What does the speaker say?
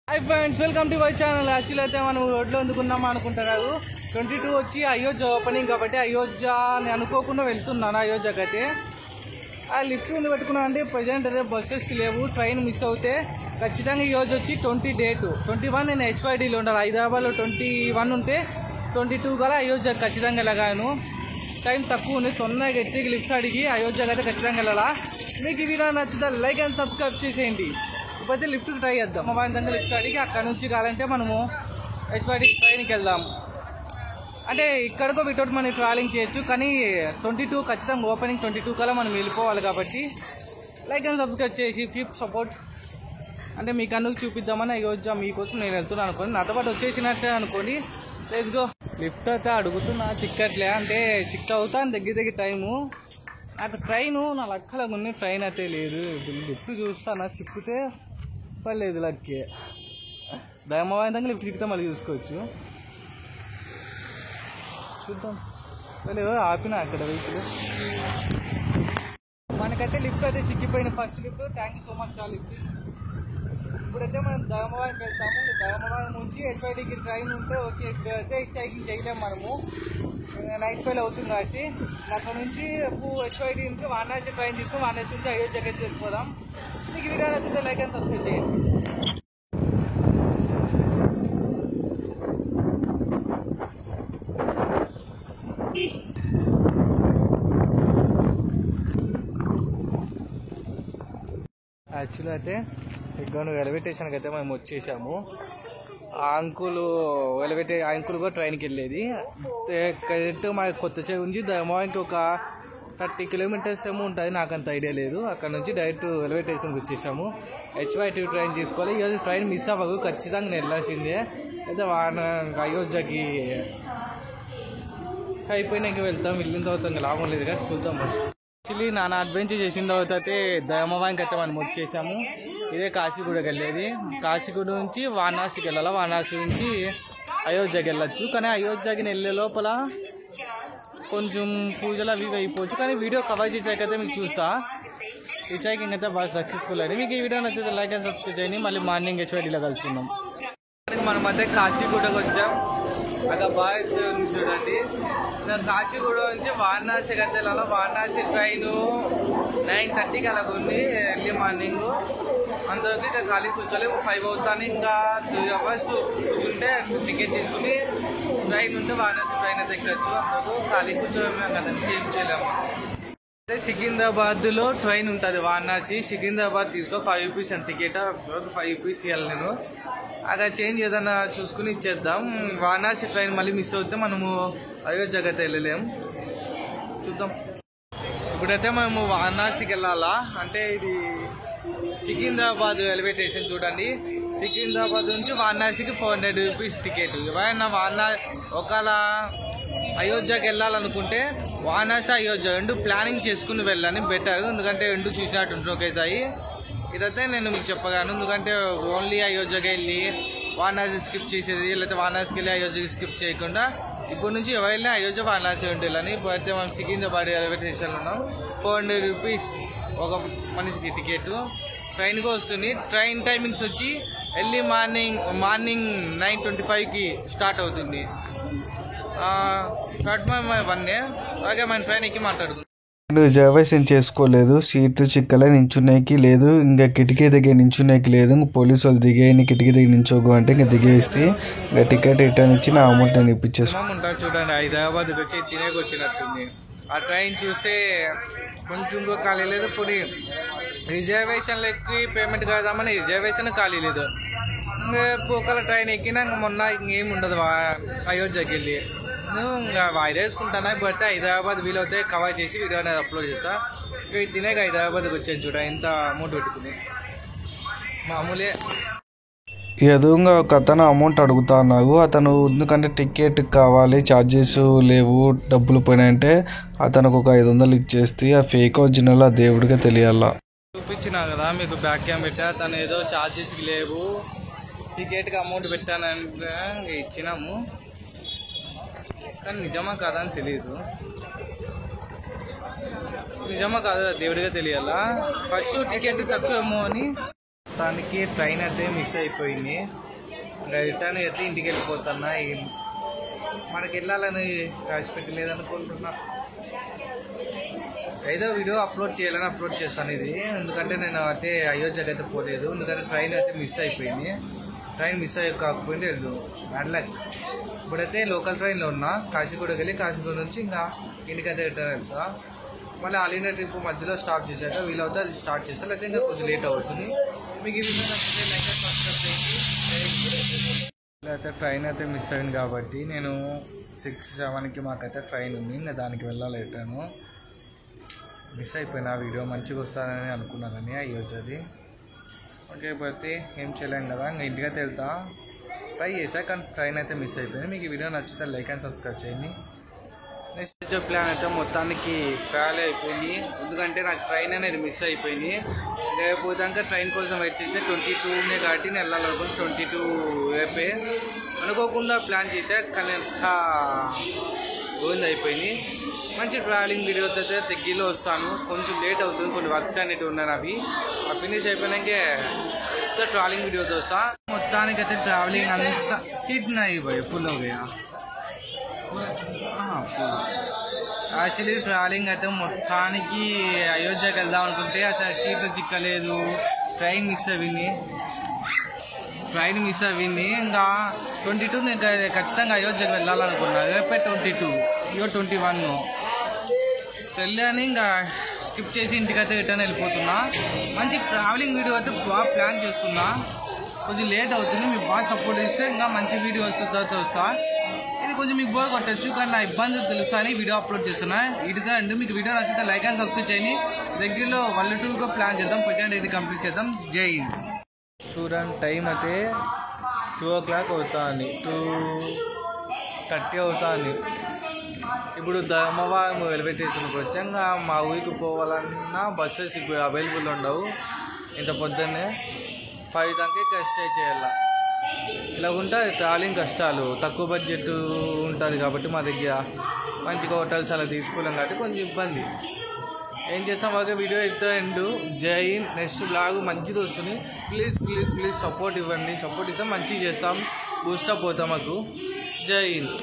Hi friends welcome to my channel. Actually అయితే మనం రోడ్లో ఎందుకున్నాం అనుకుంటున్నారు। 22 వచ్చి అయోధ్య ఓపెనింగ్ కాబట్టి అయోధ్య అని అనుకోకుండా వెళ్తున్నాను। అయోధ్యకి అయితే ఆ లిఫ్ట్ ఉంది పెట్టుకున్నా అంటే ప్రజెంట్ అదే బస్సెస్ లేవు, ట్రైన్ మిస్ అవుతే ఖచ్చితంగా ఈరోజు వచ్చి 20 డేట్ 21 నేను హెచ్వైడీలో ఉండాలి। హైదరాబాద్లో 21 ఉంటే 22 గల అయోధ్యకి ఖచ్చితంగా వెళ్ళగాను। టైం తక్కువ ఉంది, తొందరగా ఎత్తికి లిఫ్ట్ అడిగి అయోధ్యకి అయితే ఖచ్చితంగా వెళ్ళాలా। మీకు ఈ వీడియో నచ్చితే లైక్ అండ్ సబ్స్క్రైబ్ చేసేయండి। ఇప్పుడైతే లిఫ్ట్కి ట్రై చేద్దాం। మొబైల్ దగ్గర లిఫ్ట్ అడిగి అక్కడ నుంచి కావాలంటే మనము హెచ్వైడీ ట్రైన్కి వెళ్దాం। అంటే ఇక్కడికో వితౌట్ మనం ట్రావెలింగ్ చేయొచ్చు, కానీ 22 ఖచ్చితంగా ఓపెనింగ్ 22 కల్లా మనం వెళ్ళిపోవాలి కాబట్టి లైక్ అండ్ సబ్స్క్రైబ్ చేసి కీప్ సపోర్ట్। అంటే మీకు అందుకు చూపిద్దామని ఈరోజు మీకోసం నేను వెళ్తున్నాను అనుకోండి, నాతో పాటు వచ్చేసినట్టే అనుకోండి। Let's go. లిఫ్ట్ అయితే అడుగుతున్నా చిక్కట్లే, అంటే 6 అవుతాను దగ్గర టైము। నాకు ట్రైను నా లక్కలకు ఉంది, ట్రైన్ అయితే లేదు। లిఫ్ట్ చూస్తానా చిక్కితే పర్లేదు, లక్కే దయమవాయంగా లిఫ్ట్ చిక్కితే మళ్ళీ చూసుకోవచ్చు। చూద్దాం లేదు ఆపిన అక్కడ వెహికల్ మనకైతే లిఫ్ట్ అయితే చిక్కిపోయిన first lift. Thank you so much ఆ లిఫ్ట్। ఇప్పుడైతే మనం దయమవాయికి వెళ్తాము। దయమవాయి నుంచి హెచ్వైడీకి ట్రైన్ ఉంటే ఓకే, ఇప్పుడైతే హెచ్ఐకి చేయలేము మనము, నైట్ ఫైల్ అవుతుంది కాబట్టి అక్కడ నుంచి హెచ్వైడీ నుంచి వారణాసి ట్రైన్ తీసుకుని వారణాసి నుంచి అయోధ్యకి అయితే వెళ్ళిపోదాం। మీకు వీడియో నచ్చితే లైక్ అండ్ సబ్స్క్రైబ్ చేయండి। యాక్చువల్లీ అయితే ఇక్కడ రైల్వే స్టేషన్కి అయితే మేము వచ్చేసాము। ఆ అంకుల్ కూడా ట్రైన్కి వెళ్ళేది కరెక్ట్ మా కొత్త చెవి నుంచి దయమాకి ఒక 30 కిలోమీటర్స్ ఏమో ఉంటుంది, నాకు అంత ఐడియా లేదు। అక్కడ నుంచి డైరెక్ట్ రైల్వే స్టేషన్కి వచ్చేసాము। హెచ్వైటీ ట్రైన్ తీసుకోవాలి, ఈరోజు ట్రైన్ మిస్ అవ్వదు, ఖచ్చితంగా నేను వెళ్ళాల్సిందే। అయితే అయోధ్యకి అయిపోయినాక వెళ్తాం, వెళ్ళిన తర్వాత ఇంకా లాభం లేదు కానీ చూద్దాం। యాక్చువల్లీ నాన్న అడ్వెంచర్ చేసిన తర్వాత అయితే దయమవాయికి అయితే మనం వచ్చేసాము। ఇదే కాశీగూడకి వెళ్ళేది, కాశీగూడ నుంచి వారణాసికి వెళ్ళాలి, వారణాసి నుంచి అయోధ్యకి వెళ్ళచ్చు। కానీ అయోధ్యకి వెళ్ళే లోపల కొంచెం పూజలు అవి అయిపోవచ్చు, కానీ వీడియో కవర్ చేసాకైతే మీకు చూస్తా। ఈ చైకింగ్ అయితే బాగా సక్సెస్ఫుల్ అయింది। మీకు ఈ వీడియో నచ్చితే లైక్ అండ్ సబ్స్క్రైబ్ చేయండి। మళ్ళీ మార్నింగ్ హెచ్వైడీలో కలుసుకుందాం। మనం మధ్య కాశీగూడకు వచ్చాం, అక్కడ బాగా చూడండి। కాశీగూడ నుంచి వారణాసికి అయితే వెళ్ళాలి, వారణాసి ట్రైన్ 9:30కి అలాగ ఉంది ఎర్లీ మార్నింగ్। అంతవరకు ఇంకా ఖాళీ కూర్చోలేము, 5 అవుతాను, ఇంకా 2 అవర్స్ కూర్చుంటే టికెట్ తీసుకుని ట్రైన్ ఉంటే వారణాసి ట్రైన్ అయితే ఎక్కచ్చు। అంతవరకు ఖాళీ కూర్చోలేము, కదండి చేంజ్ చేయలేము। అదే సికింద్రాబాద్లో ట్రైన్ ఉంటుంది వారణాసి, సికింద్రాబాద్ తీసుకో 5 రూపీస్ అని టికెట్, 5 రూపీస్ ఇవ్వాలి నేను। అక్కడ చేంజ్ ఏదైనా చూసుకుని ఇచ్చేద్దాం। వారణాసి ట్రైన్ మళ్ళీ మిస్ అవుతే మనము అయోధ్యకి అయితే వెళ్ళలేము, చూద్దాం। ఇప్పుడైతే మనము వారణాసికి వెళ్ళాలా, అంటే ఇది సికింద్రాబాద్ రైల్వే స్టేషన్ చూడండి। సికింద్రాబాద్ నుంచి వారణాసికి 400 రూపీస్ టికెట్। ఎవరైనా ఒకవేళ అయోధ్యకి వెళ్ళాలనుకుంటే వారణాసి అయోధ్య రెండు ప్లానింగ్ చేసుకుని వెళ్ళాలని బెటర్, ఎందుకంటే రెండు చూసినట్టు ఉంటుంది ఒకేసారి। ఇదైతే నేను మీకు చెప్పగాను, ఎందుకంటే ఓన్లీ అయోధ్యకి వెళ్ళి వారణాసి స్కిప్ చేసేది, లేకపోతే వారణాసికి వెళ్ళి అయోధ్యకి స్కిప్ చేయకుండా ఇప్పటి నుంచి ఎవరైనా అయోధ్య వారణాసి ఉండాలని। ఇప్పుడైతే మనం సికింద్రాబాద్ రైల్వే స్టేషన్లో ఉన్నాం। 400 రూపీస్ ఒక మనిషికి టికెట్, ట్రైన్కి వస్తుంది। ట్రైన్ టైమింగ్స్ వచ్చి ఎర్లీ మార్నింగ్ 9:25కి స్టార్ట్ అవుతుంది। అలాగే మన ట్రైన్ ఎక్కి మాట్లాడుకుందాం। రిజర్వేషన్ చేసుకోలేదు, సీట్లు చిక్కలే, నించునేకి లేదు, ఇంకా కిటికీ దగ్గర నించునేకి లేదు। పోలీసు వాళ్ళు దిగేయని కిటికీ దగ్గర నించోకు అంటే ఇంకా దిగేస్తే ఇంకా టికెట్ రిటర్న్ ఇచ్చి నా అమౌంట్ నేను ఇప్పించేస్తాను। ఉంటారు చూడండి, హైదరాబాద్కి వచ్చి తినేకి వచ్చినట్టుంది। ఆ ట్రైన్ చూస్తే కొంచెం ఖాళీ లేదు, పొడి రిజర్వేషన్లు ఎక్కి పేమెంట్ కాదామని రిజర్వేషన్ ఖాళీ లేదు। ఇంకా ఒకళ్ళ ట్రైన్ ఎక్కినా మొన్న ఇంకేం ఉండదు అయోధ్యకి వెళ్ళి ఇంకా వాయిదా వేసుకుంటాను। బట్ హైదరాబాద్ వీలవుతే కవర్ చేసి వీడియో అనేది అప్లోడ్ చేస్తా। ఇక తినేక హైదరాబాద్కి వచ్చాను చూడ, ఎంత అమౌంట్ పెట్టుకుని మామూలే। ఎదురుగా ఒక అతను అమౌంట్ అడుగుతున్నారు, అతను ఎందుకంటే టికెట్ కావాలి, ఛార్జెస్ లేవు, డబ్బులు పోయినాయంటే అతనికి ఒక 500 ఇచ్చేస్తే ఆ ఫేక్ ఒరిజినల్ ఆ దేవుడిగా తెలియాలా। చూపించినా కదా మీకు బ్యాక్ క్యామ్ పెట్టా, తను ఏదో ఛార్జెస్కి లేవు టికెట్కి అమౌంట్ పెట్టానంటే ఇచ్చినాము, కానీ నిజమా కాదా అని తెలియదు। నిజమా కాదా దేవుడిగా తెలియాలా। ఫస్ట్ టికెట్ తక్కువేమో అని మొత్తానికి ట్రైన్ అయితే మిస్ అయిపోయింది. ఇంకా రిటర్న్ అయితే ఇంటికి వెళ్ళిపోతున్నా. మనకి వెళ్ళాలని రాసి పెట్టలేదనుకుంటున్నా. ఏదో వీడియో అప్లోడ్ చేయాలని అప్లోడ్ చేస్తాను ఇది. ఎందుకంటే నేను అయితే అయోధ్యకి అయితే పోలేదు. ఎందుకంటే ట్రైన్ అయితే మిస్ అయిపోయింది. ట్రైన్ మిస్ కాకపోయింది వెళ్ళు బ్యాడ్ లక్. ఇప్పుడైతే లోకల్ ట్రైన్లో ఉన్నా. కాశీగూడకి వెళ్ళి కాశీగూడ నుంచి ఇంకా ఇంటికైతే రిటర్న్ వెళ్తా. మళ్ళీ ఆల్ ఇండియా ట్రిప్ మధ్యలో స్టాప్ చేశాక వీలవుతే అది స్టార్ట్ చేస్తాను. అయితే ఇంకా కొంచెం లేట్ అవుతుంది. మీకు ఈ వీడియో నచ్చితే లైక్ అండ్ సబ్స్క్రైబ్ చేయండి. అయితే ట్రైన్ అయితే మిస్ అయింది కాబట్టి నేను 6-7కి మాకైతే ట్రైన్ ఉంది. ఇంకా దానికి వెళ్ళాలి రిటర్ను. మిస్ అయిపోయిన వీడియో మంచిగా వస్తుందని అనుకున్నా కానీ అయ్యొచ్చది. ఓకే పోతే ఏం చేయలేం కదా. ఇంకా ఇంటికైతే వెళ్తా. ట్రై చేసా కానీ ట్రైన్ అయితే మిస్ అయిపోయింది. మీకు ఈ వీడియో నచ్చితే లైక్ అండ్ సబ్స్క్రైబ్ చేయండి. నెక్స్ట్ ప్లాన్ అయితే మొత్తానికి ఫెయిల్ అయిపోయింది. ఎందుకంటే నాకు ట్రైన్ అనేది మిస్ అయిపోయింది. లేకపోతే ట్రైన్ కోసం వెయిట్ చేస్తే 22నే కాబట్టి నేను వెళ్ళాలనుకుంటే 22 రేపే అనుకోకుండా ప్లాన్ చేశా. కానీ అంతా గోల్డ్ అయిపోయింది. మంచి ట్రావెలింగ్ వీడియోతో అయితే దగ్గరలో వస్తాను. కొంచెం లేట్ అవుతుంది, కొన్ని వర్క్స్ అనేవి ఉన్నాయి. అవి ఫినిష్ అయిపోయినాకే పెద్ద ట్రావెలింగ్ వీడియోతో వస్తా. మొత్తానికి అయితే ట్రావెలింగ్ అంతా సీట్ నాయి పోయి ఫుల్ అవుయా. యాక్చువల్లీ ట్రావెలింగ్ అయితే మొత్తానికి అయోధ్యకి వెళ్దాం అనుకుంటే అసలు సీట్లు చిక్కలేదు. ట్రైన్ మిస్ అయింది. ఇంకా 22 నేను ఖచ్చితంగా అయోధ్యకి వెళ్ళాలనుకున్నా. రేపే 22 ఇయో 21 వెళ్ళని ఇంకా స్కిప్ చేసి ఇంటికైతే రిటర్న్ వెళ్ళిపోతున్నా. మంచి ట్రావెలింగ్ వీడియో అయితే బాగా ప్లాన్ చేస్తున్నా. కొంచెం లేట్ అవుతుంది. మీకు బాగా సపోర్ట్ ఇస్తే ఇంకా మంచి వీడియో వస్తా. ఇది కొంచెం మీకు బోర్ కొట్టచ్చు కానీ నా ఇబ్బందులు తెలుసా అని వీడియో అప్లోడ్ చేస్తున్నా. ఇటుగా అండి మీకు వీడియో నచ్చితే లైక్ అండ్ సబ్స్క్రైబ్ చేయండి. దగ్గరలో 1-2 ప్లాన్ చేద్దాం. ప్రజెంట్ ఇది కంప్లీట్ చేద్దాం. జై హింద్. చూడండి టైం అయితే 2 o'clock అవుతుంది. 2:30 అవుతుంది. ఇప్పుడు ధర్మవరం రైల్వే స్టేషన్కి వచ్చాక మా ఊరికి పోవాలన్నా బస్సెస్ ఇప్పుడు అవైలబుల్ ఉండవు. ఇంత పొద్దున్నే 5 దాకా ఇక్కడ స్టే చేయాల. ఇలా ఉంటుంది ట్రావెలింగ్ కష్టాలు. తక్కువ బడ్జెట్ ఉంటుంది కాబట్టి మా దగ్గర మంచిగా హోటల్స్ అలా తీసుకోలేం కాబట్టి కొంచెం ఇబ్బంది. ఏం చేస్తాం బాగా వీడియో అయితే ఎండు. జై హింద్. నెక్స్ట్ బ్లాగ్ మంచిది వస్తుంది. ప్లీజ్ సపోర్ట్ ఇవ్వండి. సపోర్ట్ ఇస్తాం మంచిగా చేస్తాం. బూస్టప్ పోతాం మాకు. జై హింద్.